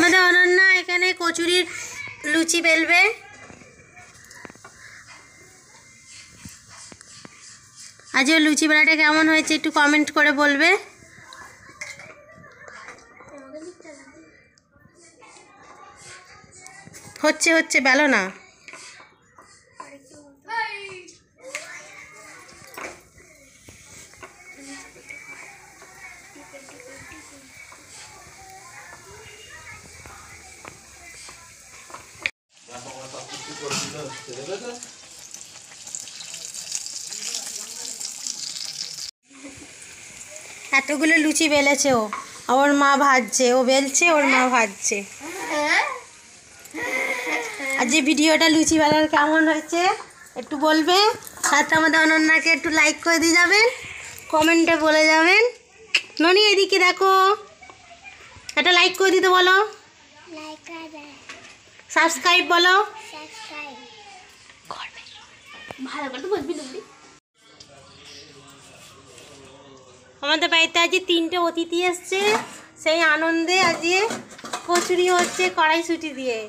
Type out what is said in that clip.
আমাদের অনন্যা এখানে কচুরির লুচি বেলবে। আজ ওর লুচি বেলাটা কেমন হয়েছে একটু কমেন্ট করে বলবে। হচ্ছে হচ্ছে বেলো না। এতগুলো লুচি বেলেছে ও, ওর মা ভাজছে, ও বেলছে ওর মা ভাজছে। আর যে ভিডিওটা লুচি বেলার কেমন হয়েছে একটু বলবে, সাথে আমাদের অনন্যাকে একটু লাইক করে দিয়ে যাবেন, কমেন্টে বলে যাবেন। ননি এদিকে দেখো, একটা লাইক করে দিতে বলো, সাবস্ক্রাইব বলো। ভালো করে তো বলবি। আমাদের বাড়িতে আজকে 3টে অতিথি এসছে, সেই আনন্দে আজকে কচুরি হচ্ছে কড়াইশুঁটি দিয়ে।